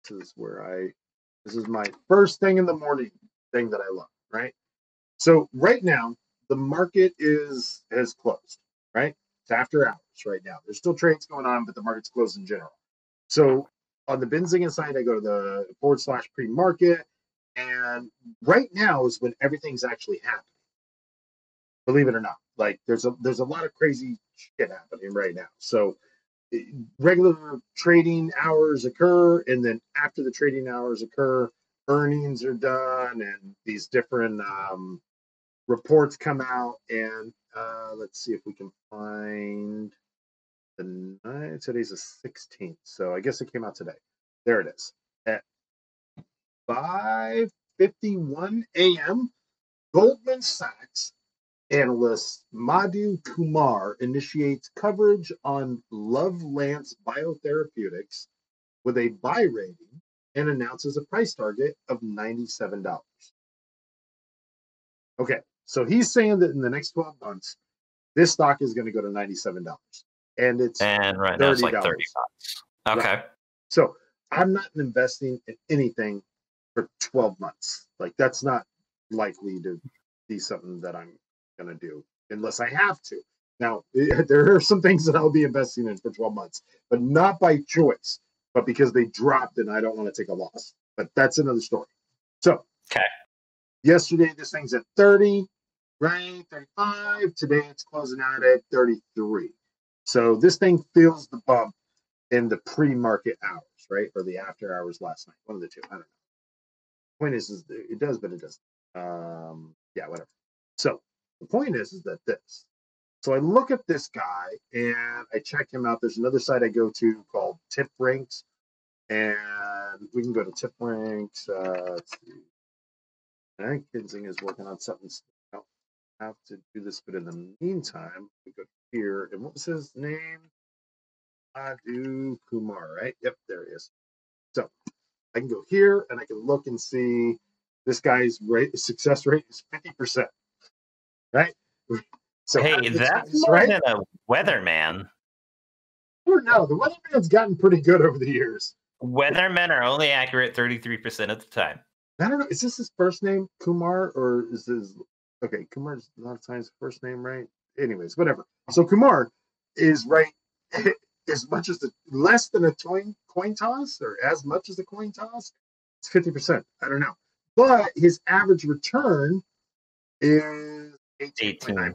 This is my first thing in the morning thing that I love, right? So right now, the market has closed, right? It's after hours right now. There's still trades going on, but the market's closed in general. So on the Benzinga side, I go to the / pre-market, and right now is when everything's actually happening. Believe it or not, like there's a lot of crazy shit happening right now. So regular trading hours occur, and then after the trading hours occur, earnings are done, and these different reports come out. And let's see if we can find today's the 16th, so I guess it came out today. There it is at 5:51 a.m. Goldman Sachs analyst Mahdu Kumar initiates coverage on Iovance Biotherapeutics with a buy rating and announces a price target of $97. Okay, so he's saying that in the next 12 months, this stock is going to go to $97. And right now it's like $30. Okay. Right. So I'm not investing in anything for 12 months. Like that's not likely to be something that I'm going to do unless I have to. Now, there are some things that I'll be investing in for 12 months, but not by choice, but because they dropped and I don't want to take a loss. But that's another story. So, okay. Yesterday, this thing's at 30, right? 35. Today, it's closing out at 33. So this thing feels the bump in the pre-market hours, right? Or the after hours last night. One of the two. I don't know. Point is it does, but it doesn't. Yeah, whatever. So the point is that this. So I look at this guy and I check him out. There's another site I go to called Tip Ranks, and we can go to Tip Ranks. Let's see. I think Benzinga is working on something. I don't have to do this, but in the meantime, we go here. And what was his name? Mahdu Kumar, right? Yep, there he is. So I can go here and I can look and see this guy's success rate is 50%. Right? So hey, that's more than a weatherman. Oh no, the weatherman's gotten pretty good over the years. Weathermen are only accurate 33% of the time. I don't know. Is this his first name, Kumar, or is this okay? Kumar's a lot of times first name, right? Anyways, whatever. So Kumar is right as much as less than a coin toss, or as much as a coin toss. It's 50%. I don't know, but his average return is 18.9%.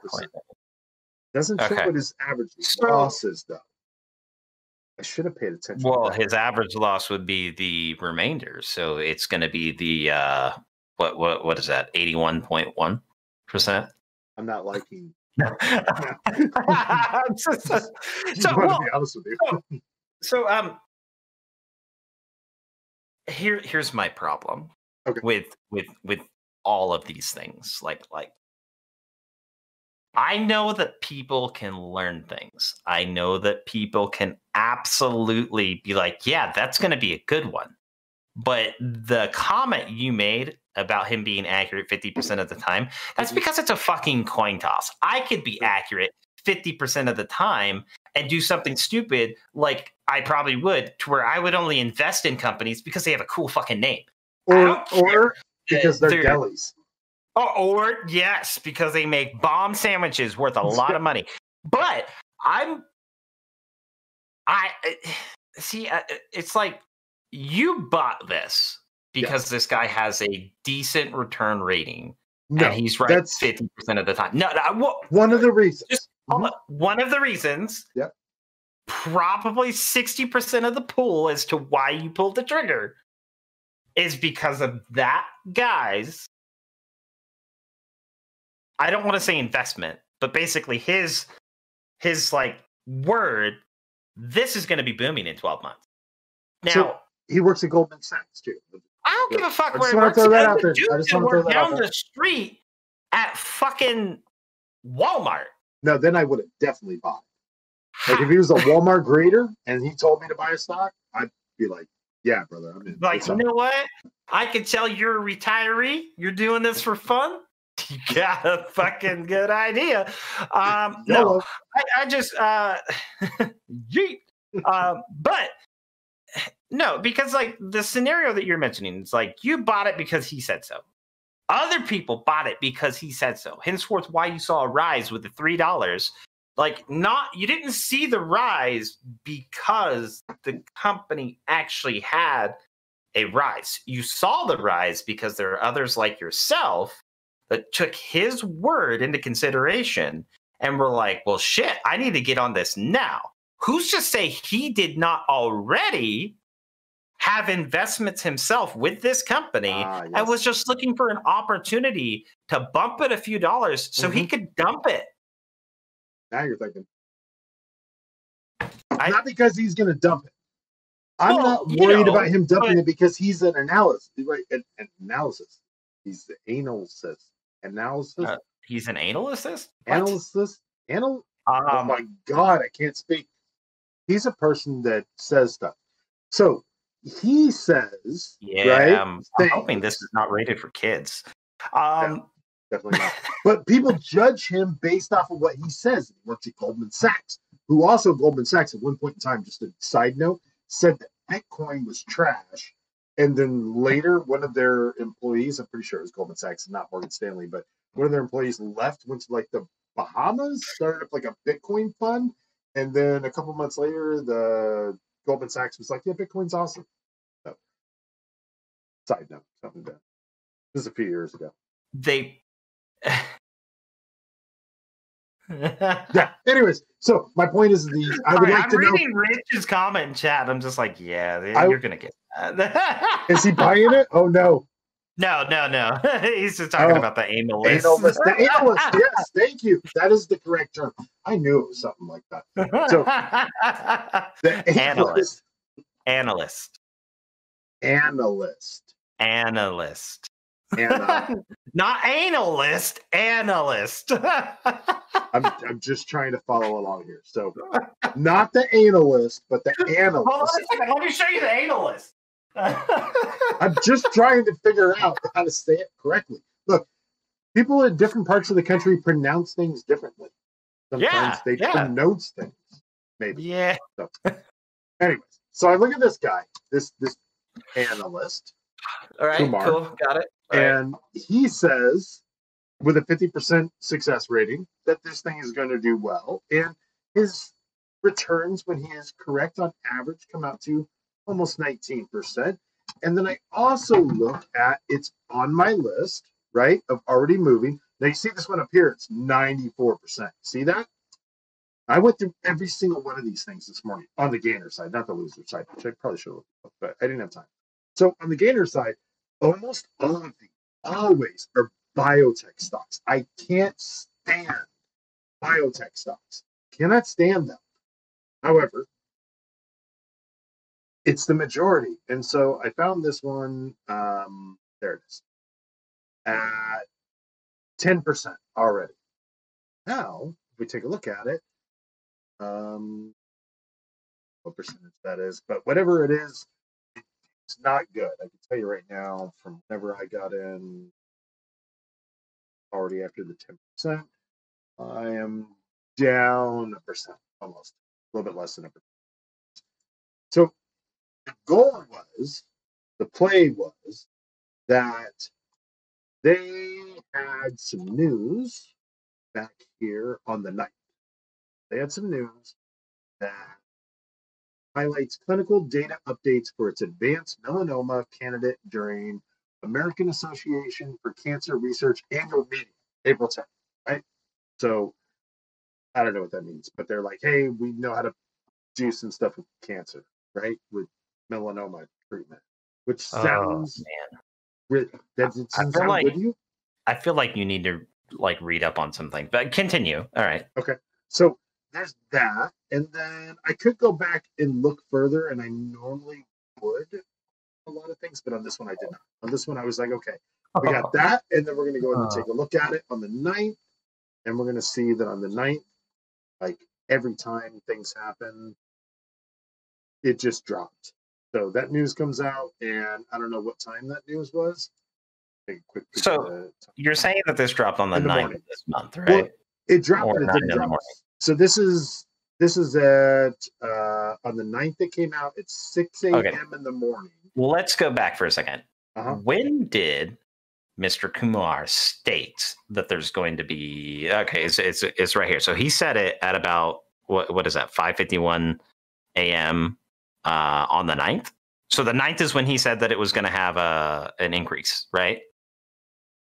Doesn't show what his average loss is though. I should have paid attention. Well, his average loss would be the remainder, so it's going to be the what is that? 81.1%. I'm not liking. So be honest with you. So here's my problem with all of these things. Like I know that people can learn things. I know that people can absolutely be like, yeah, that's going to be a good one. But the comment you made about him being accurate 50% of the time, that's because it's a fucking coin toss. I could be accurate 50% of the time and do something stupid like I probably would, to where I would only invest in companies because they have a cool fucking name. Or because they're delis. Or yes, because they make bomb sandwiches worth a lot of money. But it's like you bought this because this guy has a decent return rating, and he's right 50% of the time. One of the reasons. One of the reasons. Yep. Probably 60% of the pool as to why you pulled the trigger is because of that guy's. I don't want to say investment, but basically his like word, this is going to be booming in 12 months. Now, so he works at Goldman Sachs too. I don't give a fuck where he works. The dude can work down the street at fucking Walmart. No, then I would have definitely bought it. Like if he was a Walmart grader and he told me to buy a stock, I'd be like, yeah, brother, I'm in. Like, you know what? I can tell you're a retiree. You're doing this for fun. You got a fucking good idea. No, I just, but No, because like the scenario that you're mentioning, it's like you bought it because he said so. Other people bought it because he said so. Henceforth, why you saw a rise with the $3. Like, you didn't see the rise because the company actually had a rise. You saw the rise because there are others like yourself that took his word into consideration and were like, well, shit, I need to get on this now. Who's to say he did not already have investments himself with this company and was just looking for an opportunity to bump it a few dollars so he could dump it? Now you're thinking. Not because he's going to dump it. I'm not worried about him dumping it because he's an analyst, right? An analysis. He's the analyst. Analysis. He's an analyst? Analyst? Oh my God, I can't speak. He's a person that says stuff. So he says, right? I'm hoping this is not rated for kids. No, definitely not. But people judge him based off of what he says. He works at Goldman Sachs, who also Goldman Sachs at one point in time, just a side note, said that Bitcoin was trash. And then later, one of their employees, I'm pretty sure it was Goldman Sachs and not Morgan Stanley, but one of their employees left, went to like the Bahamas, started up like a Bitcoin fund. And then a couple months later, the Goldman Sachs was like, yeah, Bitcoin's awesome. So, side note, something done. This is a few years ago. Yeah. Anyways, so my point is these. I would like to know. I'm reading Rich's comment in chat. I'm just like, yeah, you're gonna get that. Is he buying it? Oh no. No. He's just talking about the analyst. The analyst. Yes, thank you. That is the correct term. I knew it was something like that. So the analyst. Not analyst, analyst. I'm just trying to follow along here. So not the analyst, but the analyst. Hold on a second. Let me show you the analyst. I'm just trying to figure out how to say it correctly. Look, people in different parts of the country pronounce things differently. Sometimes they pronounce things. Maybe. Yeah. So, anyways, so I look at this guy, this analyst. All right, Kumar, cool. Got it. And he says, with a 50% success rating, that this thing is going to do well. And his returns, when he is correct on average, come out to almost 19%. And then I also look at, it's on my list, right, of already moving. Now you see this one up here, it's 94%. See that? I went through every single one of these things this morning on the gainer side, not the loser side, which I probably should have looked at, but I didn't have time. So on the gainer side, almost all of these always are biotech stocks. I can't stand biotech stocks. Cannot stand them. However, it's the majority. And so I found this one, there it is, at 10% already. Now, if we take a look at it, what percentage that is, but whatever it is, it's not good. I can tell you right now, from whenever I got in, already after the 10%, I am down 1%, almost a little bit less than 1%. So the goal was, the play was that they had some news back here on the 9th. They had some news that highlights clinical data updates for its advanced melanoma candidate during American Association for Cancer Research annual meeting, April 10th, right? So I don't know what that means, but they're like, hey, we know how to do some stuff with cancer, right? With melanoma treatment, which sounds that doesn't sound good to you. I feel like you need to like read up on something, but continue. All right. Okay. So there's that. And then I could go back and look further, and I normally would a lot of things, but on this one I did not. On this one I was like, okay, we got that, and then we're going to go ahead and take a look at it on the 9th, and we're going to see that on the 9th, like every time things happen, it just dropped. So that news comes out, and I don't know what time that news was. So you're saying that this dropped on the 9th of this month, right? Well, it dropped, but it didn't drop. So this is This is at on the 9th it came out at 6 a.m. Okay. in the morning. Let's go back for a second. Uh-huh. When did Mr. Kumar state that there's going to be it's right here. So he said it at about what is that, 5:51 a.m. On the 9th. So the 9th is when he said that it was going to have an increase, right?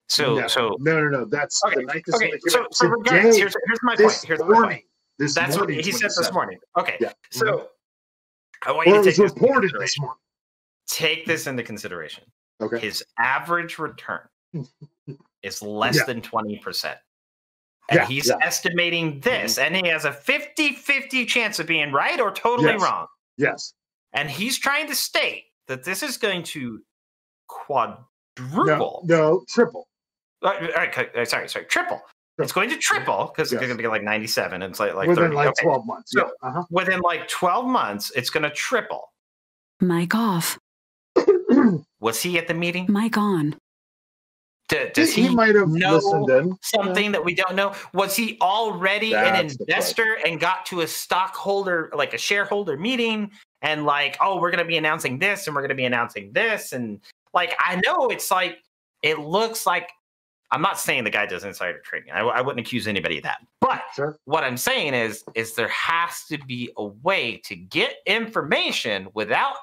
So no. That's okay. the 9th is Okay. when So regardless, here's my point. Here's my point. That's what he said this morning. Okay. Yeah. So I want you to take this reported this morning. Take this into consideration. Okay. His average return is less than 20%. And he's estimating this, and he has a 50-50 chance of being right or totally wrong. Yes. And he's trying to state that this is going to quadruple. No, triple. Sorry, triple. It's going to triple because it's going to be like 97. And it's like within 30. like 12 months. So within like 12 months, it's going to triple. Mic off. Was he at the meeting? Mic on. Does he might have know something that we don't know? Was he already an investor and got to a stockholder, like a shareholder meeting, and like, oh, we're going to be announcing this and we're going to be announcing this, and like, I know it's like, it looks like, I'm not saying the guy does insider trading. I wouldn't accuse anybody of that. But what I'm saying is there has to be a way to get information without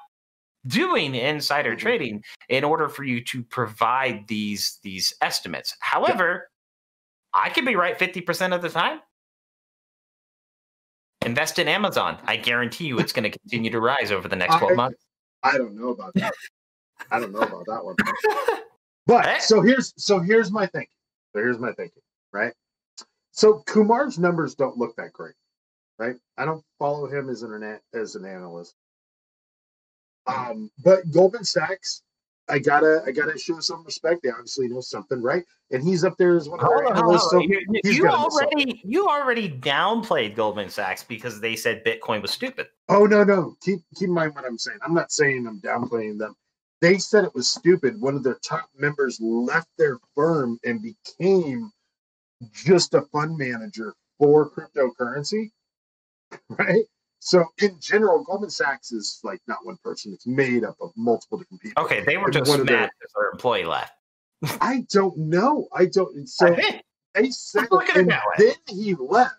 doing insider trading in order for you to provide these estimates. However, I could be right 50% of the time. Invest in Amazon. I guarantee you it's going to continue to rise over the next 12 months. I don't know about that. I don't know about that one. But so here's my thinking. Right? So Kumar's numbers don't look that great, right? I don't follow him as an analyst. But Goldman Sachs, I gotta show some respect. They obviously know something, right? And he's up there as one of their analysts. So you already downplayed Goldman Sachs because they said Bitcoin was stupid. Oh no. Keep in mind what I'm saying. I'm not saying I'm downplaying them. They said it was stupid. One of their top members left their firm and became just a fund manager for cryptocurrency, right? So in general, Goldman Sachs is like not one person. It's made up of multiple different people. Okay, they were just mad because their employee left. I don't know. So they said and then he left,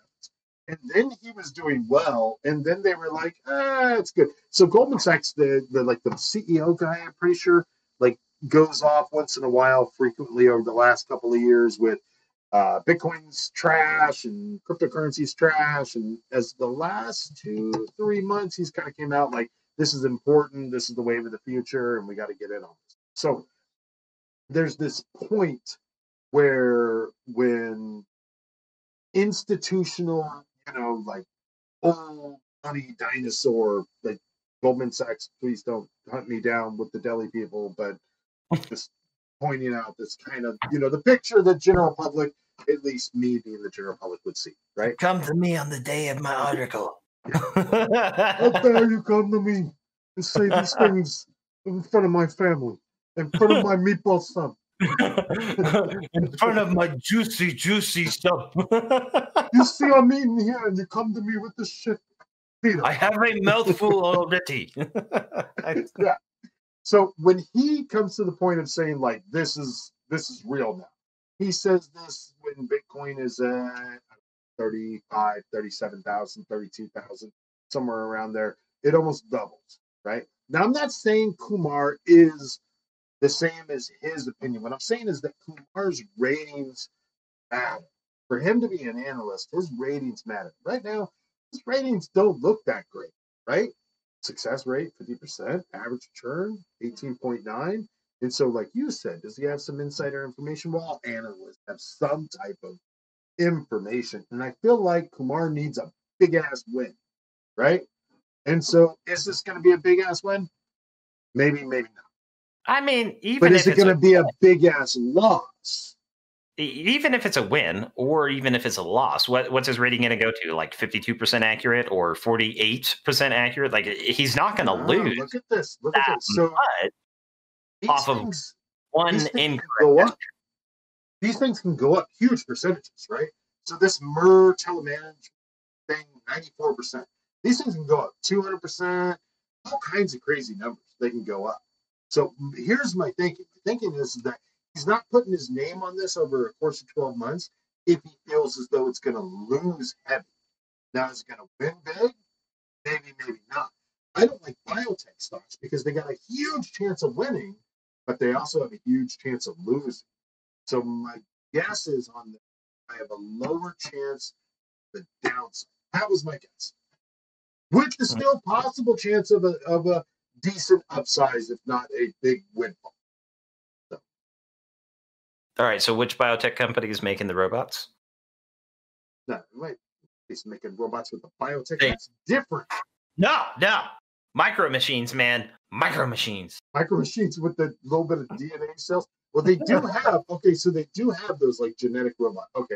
and then he was doing well, and then they were like, it's good. So Goldman Sachs, the CEO guy, I'm pretty sure, like goes off once in a while, frequently over the last couple of years with Bitcoin's trash and cryptocurrency's trash. And as the last 2-3 months, he's kind of came out like, this is important. This is the wave of the future, and we got to get in on this. So there's this point where when institutional, like old money dinosaur, like Goldman Sachs, please don't hunt me down with the Delhi people, but just pointing out this kind of, the picture the general public, at least me being the general public, would see, right? Come to me on the day of my article. How dare you come to me and say these things in front of my family, in front of my meatball son. In front of my juicy stuff. You see I'm eating here and you come to me with this shit. Peter. I have a mouthful already. Yeah. So when he comes to the point of saying like this is real now, he says this when Bitcoin is at 35, 37,000, 32,000, somewhere around there. It almost doubles, right? Now I'm not saying Kumar is the same as his opinion. What I'm saying is that Kumar's ratings matter. For him to be an analyst, his ratings matter. Right now, his ratings don't look that great, right? Success rate, 50%, average return, 18.9. And so, like you said, does he have some insider information? Well, all analysts have some type of information. And I feel like Kumar needs a big-ass win, right? And so, is this going to be a big-ass win? Maybe, maybe not. I mean, but is it going to be a big-ass loss? Even if it's a win, or even if it's a loss, what's his rating going to go to? Like 52% accurate or 48% accurate? Like, he's not going to lose. Look at this. Look at this. So off of one incorrect. These things can go up huge percentages, right? So this MER telemanagement thing 94%. These things can go up 200%, all kinds of crazy numbers. They can go up. So here's my thinking. My thinking is that he's not putting his name on this over a course of 12 months if he feels as though it's going to lose heavy. Now, is it going to win big? Maybe, maybe not. I don't like biotech stocks because they got a huge chance of winning, but they also have a huge chance of losing. So my guess is on the, I have a lower chance of the downside. That was my guess. With the still possible chance of a decent upsize, if not a big windfall. So. All right. So which biotech company is making the robots? No, wait. He's making robots with the biotech. That's different. No. Micro machines, man. Micro machines. Micro machines with the little bit of DNA cells. Well, they do have, okay, so they do have those like genetic robot. Okay.